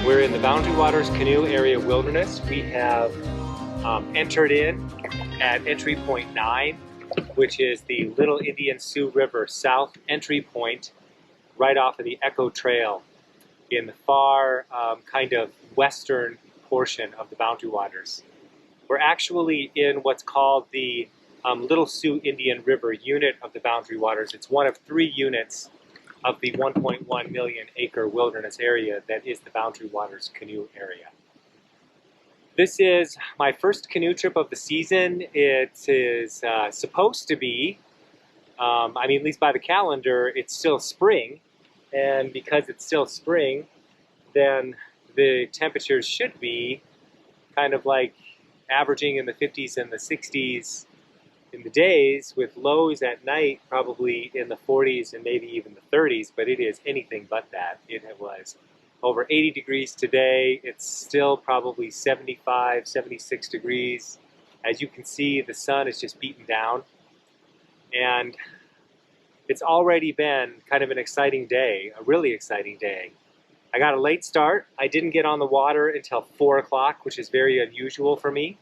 We're in the Boundary Waters Canoe Area Wilderness. We have entered in at entry point 9, which is the Little Indian Sioux River south entry point right off of the Echo Trail in the far kind of western portion of the Boundary Waters. We're actually in what's called the Little Sioux Indian River unit of the Boundary Waters. It's one of 3 units of the 1.1 million acre wilderness area that is the Boundary Waters Canoe area. This is my first canoe trip of the season. It is supposed to be, I mean, at least by the calendar, it's still spring. And because it's still spring, then the temperatures should be kind of like averaging in the 50s and the 60s in the days, with lows at night probably in the 40s and maybe even the 30s, but it is anything but that. It was over 80 degrees today. It's still probably 75, 76 degrees. As you can see, the sun is just beaten down. And it's already been kind of an exciting day, a really exciting day. I got a late start. I didn't get on the water until 4 o'clock, which is very unusual for me.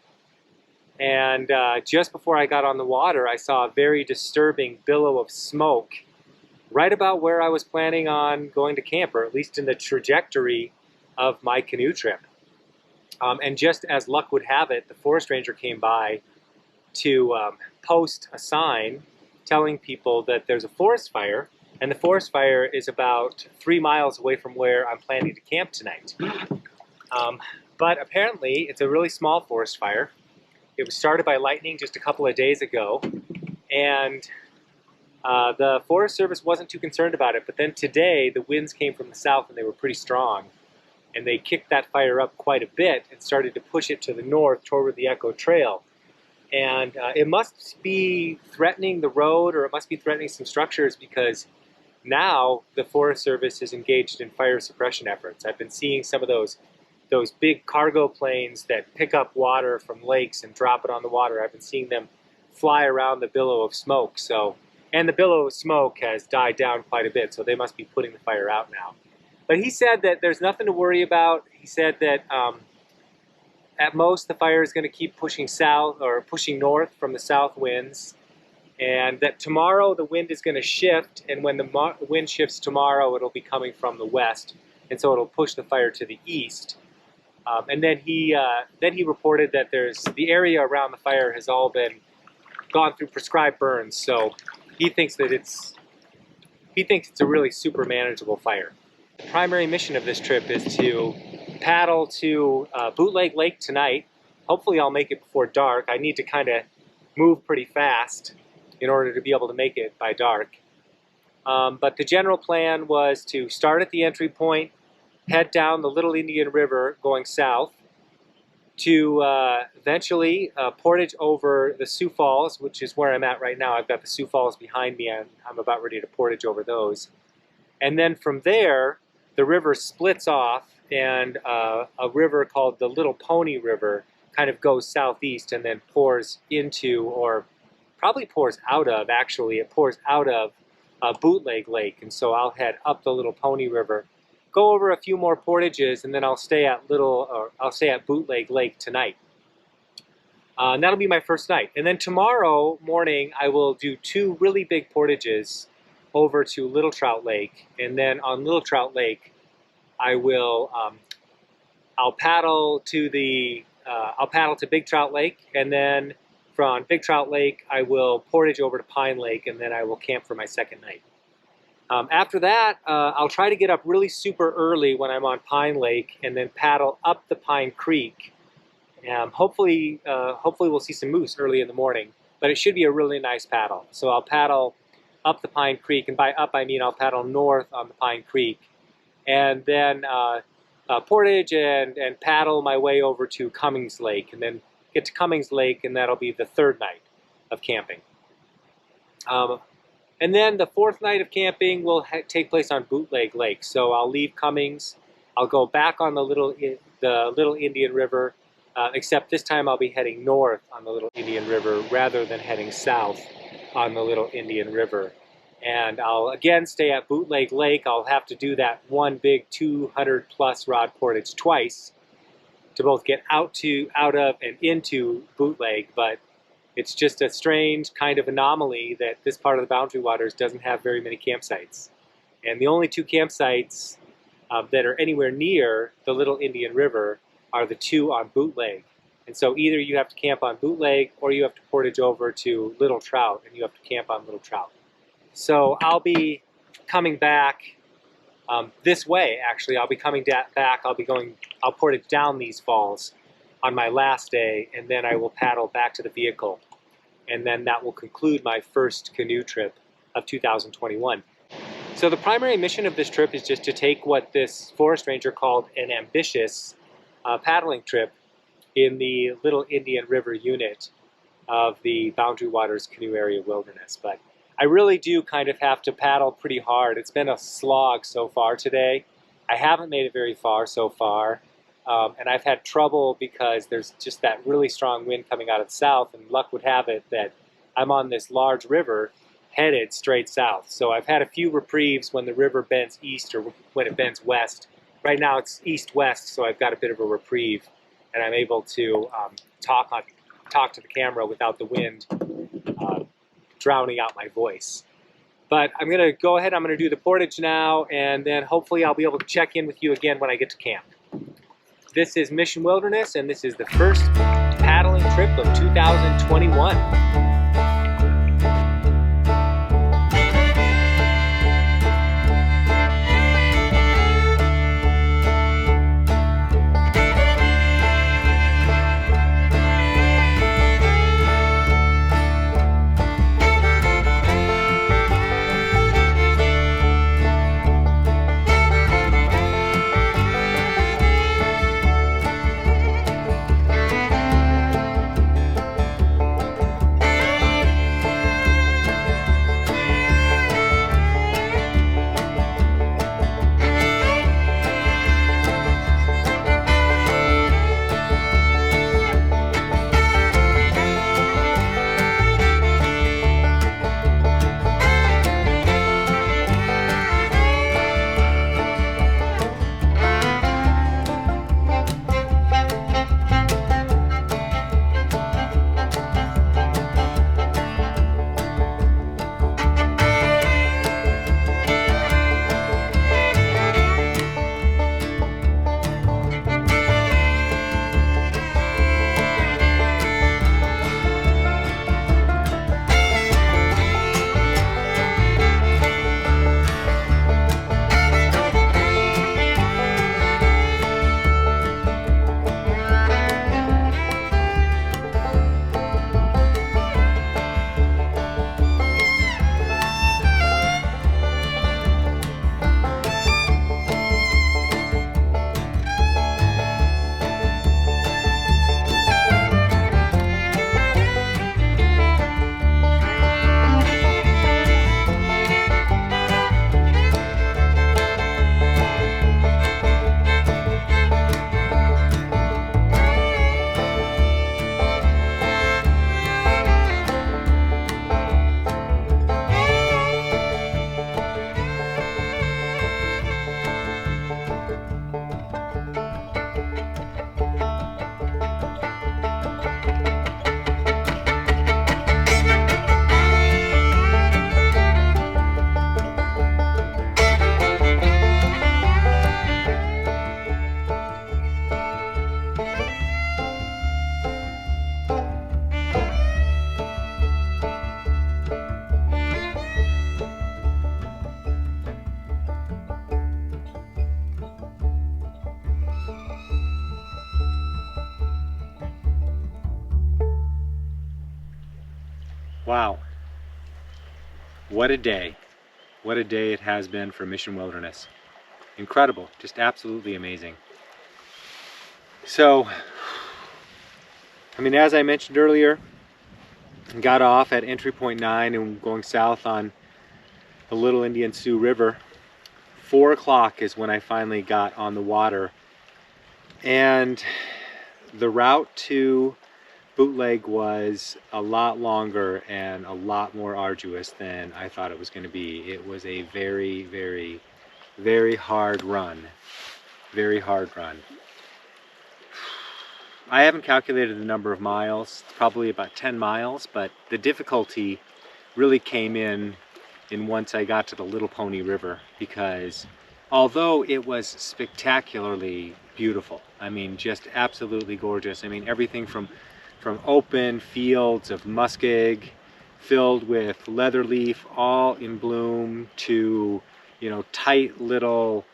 And just before I got on the water, I saw a very disturbing billow of smoke right about where I was planning on going to camp, or at least in the trajectory of my canoe trip. And just as luck would have it, the forest ranger came by to post a sign telling people that there's a forest fire, and the forest fire is about 3 miles away from where I'm planning to camp tonight. But apparently, it's a really small forest fire. It was started by lightning just a couple of days ago, and the Forest Service wasn't too concerned about it. But then today, the winds came from the south, and they were pretty strong, and they kicked that fire up quite a bit and started to push it to the north toward the Echo Trail. And it must be threatening the road, or it must be threatening some structures, because now the Forest Service is engaged in fire suppression efforts. I've been seeing some of those big cargo planes that pick up water from lakes and drop it on the water. I've been seeing them fly around the billow of smoke. And the billow of smoke has died down quite a bit, so they must be putting the fire out now. But he said that there's nothing to worry about. He said that at most the fire is going to keep pushing south, or pushing north from the south winds, and that tomorrow the wind is going to shift, and when the wind shifts tomorrow, it'll be coming from the west, and so it'll push the fire to the east. And then he reported that the area around the fire has all been gone through prescribed burns, so he thinks it's a really super manageable fire. The primary mission of this trip is to paddle to Bootleg Lake tonight. Hopefully I'll make it before dark. I need to kind of move pretty fast in order to be able to make it by dark. But the general plan was to start at the entry point, head down the Little Indian River going south, to eventually portage over the Sioux Falls, which is where I'm at right now. I've got the Sioux Falls behind me, and I'm about ready to portage over those. And then from there, the river splits off, and a river called the Little Pony River kind of goes southeast and then pours into, or probably pours out of, actually, it pours out of Bootleg Lake. And so I'll head up the Little Pony River, go over a few more portages, and then I'll stay at Bootleg Lake tonight. And that'll be my first night. And then tomorrow morning, I will do 2 really big portages over to Little Trout Lake, and then on Little Trout Lake, I'll paddle to Big Trout Lake, and then from Big Trout Lake, I will portage over to Pine Lake, and then I will camp for my second night. After that, I'll try to get up really super early when I'm on Pine Lake, and then paddle up the Pine Creek. Hopefully we'll see some moose early in the morning, but it should be a really nice paddle. So I'll paddle up the Pine Creek, and by up I mean I'll paddle north on the Pine Creek, and then portage and paddle my way over to Cummings Lake, and then get to Cummings Lake, and that'll be the 3rd night of camping. And then the 4th night of camping will take place on Bootleg Lake. So I'll leave Cummings, I'll go back on the Little Indian River, except this time I'll be heading north on the Little Indian River rather than heading south on the Little Indian River. And I'll again stay at Bootleg Lake. I'll have to do that one big 200 plus rod portage twice to both get out of and into Bootleg, but it's just a strange kind of anomaly that this part of the Boundary Waters doesn't have very many campsites. And the only two campsites that are anywhere near the Little Indian River are the two on Bootleg. And so either you have to camp on Bootleg or you have to portage over to Little Trout and you have to camp on Little Trout. So I'll be coming back this way, actually. I'll be coming back. I'll portage down these falls on my last day, and then I will paddle back to the vehicle. And then that will conclude my first canoe trip of 2021. So the primary mission of this trip is just to take what this forest ranger called an ambitious paddling trip in the Little Indian River unit of the Boundary Waters Canoe Area Wilderness. But I really do kind of have to paddle pretty hard. It's been a slog so far today. I haven't made it very far so far. And I've had trouble because there's just that really strong wind coming out of the south, and luck would have it that I'm on this large river headed straight south. So I've had a few reprieves when the river bends east or when it bends west. Right now it's east-west, so I've got a bit of a reprieve, and I'm able to talk to the camera without the wind drowning out my voice. But I'm going to go ahead, I'm going to do the portage now, and then hopefully I'll be able to check in with you again when I get to camp. This is Mission Wilderness, and this is the first paddling trip of 2021. Wow, what a day. What a day it has been for Mission Wilderness. Incredible, just absolutely amazing. So, I mean, as I mentioned earlier, got off at entry point 9 and going south on the Little Indian Sioux River. 4 o'clock is when I finally got on the water. And the route to bootleg was a lot longer and a lot more arduous than I thought it was going to be. It was a very, very, very hard run. Very hard run. I haven't calculated the number of miles. It's probably about 10 miles, but the difficulty really came in once I got to the Little Pony River, because although it was spectacularly beautiful, I mean, just absolutely gorgeous. I mean, everything from open fields of muskeg filled with leather leaf, all in bloom, to, you know, tight little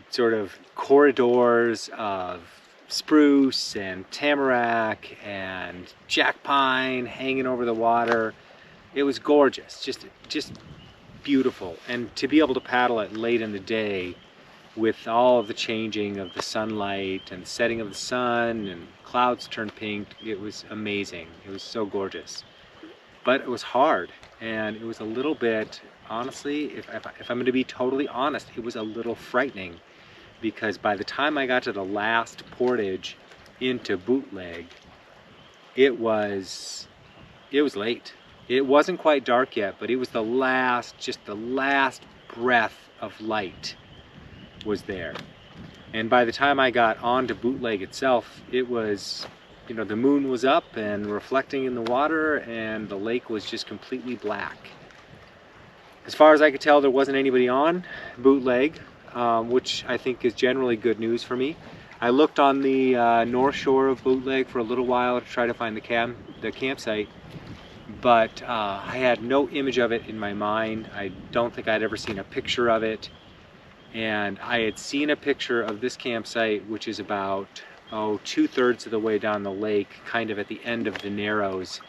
sort of corridors of spruce and tamarack and jack pine hanging over the water. It was gorgeous, just beautiful. And to be able to paddle it late in the day with all of the changing of the sunlight and the setting of the sun and clouds turn pink, it was amazing. It was so gorgeous. But it was hard, and it was a little bit, honestly, if I'm going to be totally honest, it was a little frightening, because by the time I got to the last portage into bootleg, it was late. It wasn't quite dark yet, but it was just the last breath of light was there. And by the time I got onto bootleg itself, it was, you know, the moon was up and reflecting in the water, and the lake was just completely black. As far as I could tell, there wasn't anybody on bootleg, which I think is generally good news for me. I looked on the north shore of bootleg for a little while to try to find the campsite, but I had no image of it in my mind. I don't think I'd ever seen a picture of it. And I had seen a picture of this campsite, which is about, 2/3 of the way down the lake, kind of at the end of the Narrows.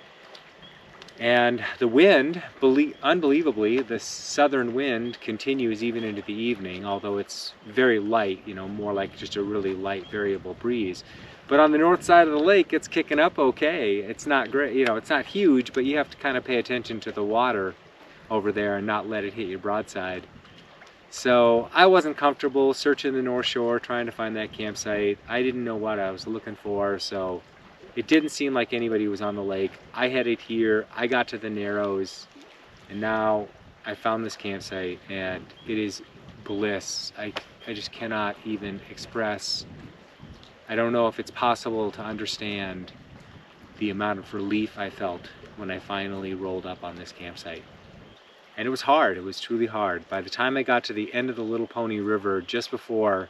And the wind, unbelievably, the southern wind continues even into the evening, although it's very light, you know, more like just a really light variable breeze. But on the north side of the lake, it's kicking up okay. It's not great, you know, it's not huge, but you have to kind of pay attention to the water over there and not let it hit your broadside. So I wasn't comfortable searching the North Shore, trying to find that campsite. I didn't know what I was looking for, so it didn't seem like anybody was on the lake. I headed here, I got to the Narrows, and now I found this campsite, and it is bliss. I just cannot even express. I don't know if it's possible to understand the amount of relief I felt when I finally rolled up on this campsite. And it was hard, it was truly hard. By the time I got to the end of the Little Pony River, just before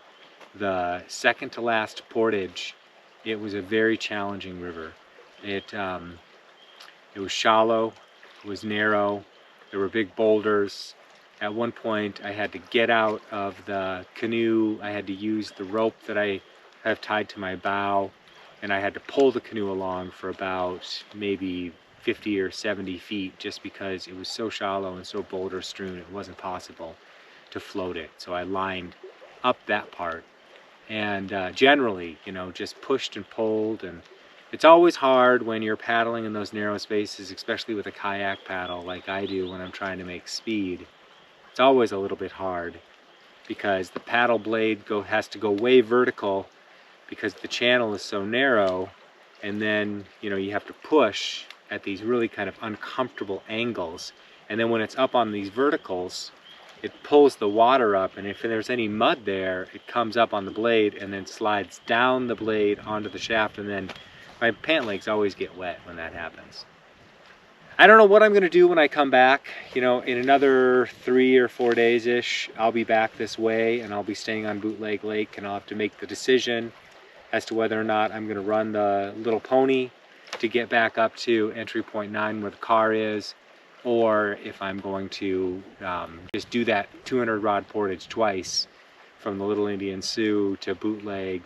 the second to last portage, it was a very challenging river. It was shallow, it was narrow, there were big boulders. At one point I had to get out of the canoe, I had to use the rope that I have tied to my bow, and I had to pull the canoe along for about maybe 50 or 70 feet, just because it was so shallow and so boulder strewn it wasn't possible to float it. So I lined up that part, and generally, you know, just pushed and pulled. And it's always hard when you're paddling in those narrow spaces, especially with a kayak paddle like I do when I'm trying to make speed. It's always a little bit hard because the paddle blade has to go way vertical because the channel is so narrow, and then, you know, you have to push at these really kind of uncomfortable angles, and then when it's up on these verticals, it pulls the water up, and if there's any mud there, it comes up on the blade and then slides down the blade onto the shaft, and then my pant legs always get wet when that happens. I don't know what I'm going to do when I come back. You know, in another 3 or 4 days-ish, I'll be back this way, and I'll be staying on Bootleg Lake, and I'll have to make the decision as to whether or not I'm going to run the Little Pony to get back up to entry point 9 where the car is, or if I'm going to just do that 200 rod portage twice from the Little Indian Sioux to Bootleg,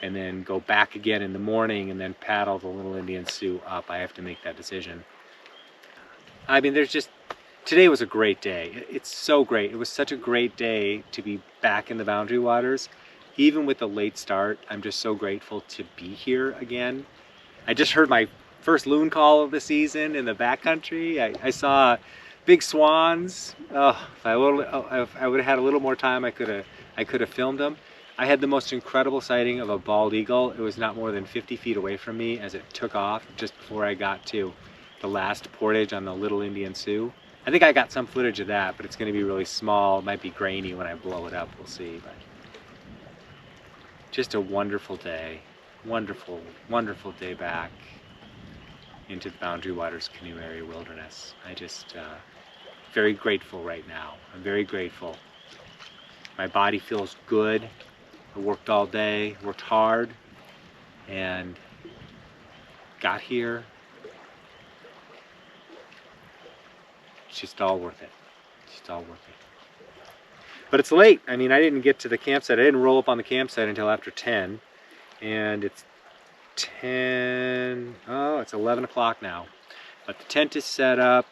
and then go back again in the morning and then paddle the Little Indian Sioux up. I have to make that decision. I mean, today was a great day. It's so great. It was such a great day to be back in the Boundary Waters. Even with the late start, I'm just so grateful to be here again. I just heard my first loon call of the season in the backcountry. I saw big swans. Oh, if I would have had a little more time, I could have filmed them. I had the most incredible sighting of a bald eagle. It was not more than 50 feet away from me as it took off just before I got to the last portage on the Little Indian Sioux. I think I got some footage of that, but it's going to be really small. It might be grainy when I blow it up. We'll see. But just a wonderful day. Wonderful, wonderful day back into the Boundary Waters Canoe Area Wilderness. I just very grateful right now. I'm very grateful. My body feels good. I worked all day, worked hard, and got here. It's just all worth it. It's just all worth it. But it's late. I mean, I didn't get to the campsite. I didn't roll up on the campsite until after 10. And it's 10, oh, it's 11 o'clock now. But the tent is set up.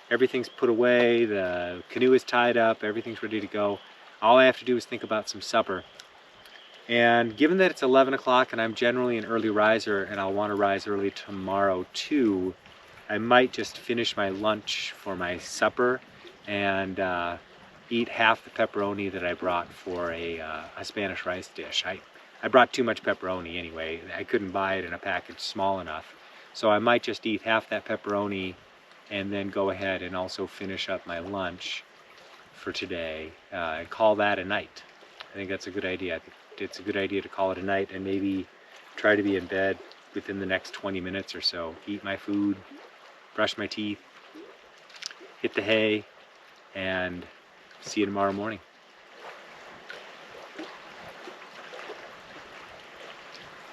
Everything's put away. The canoe is tied up. Everything's ready to go. All I have to do is think about some supper. And given that it's 11 o'clock and I'm generally an early riser and I'll want to rise early tomorrow too, I might just finish my lunch for my supper and eat half the pepperoni that I brought for a Spanish rice dish. I brought too much pepperoni anyway. I couldn't buy it in a package small enough. So I might just eat half that pepperoni and then go ahead and also finish up my lunch for today and call that a night. I think that's a good idea. I think it's a good idea to call it a night and maybe try to be in bed within the next 20 minutes or so. Eat my food, brush my teeth, hit the hay, and see you tomorrow morning.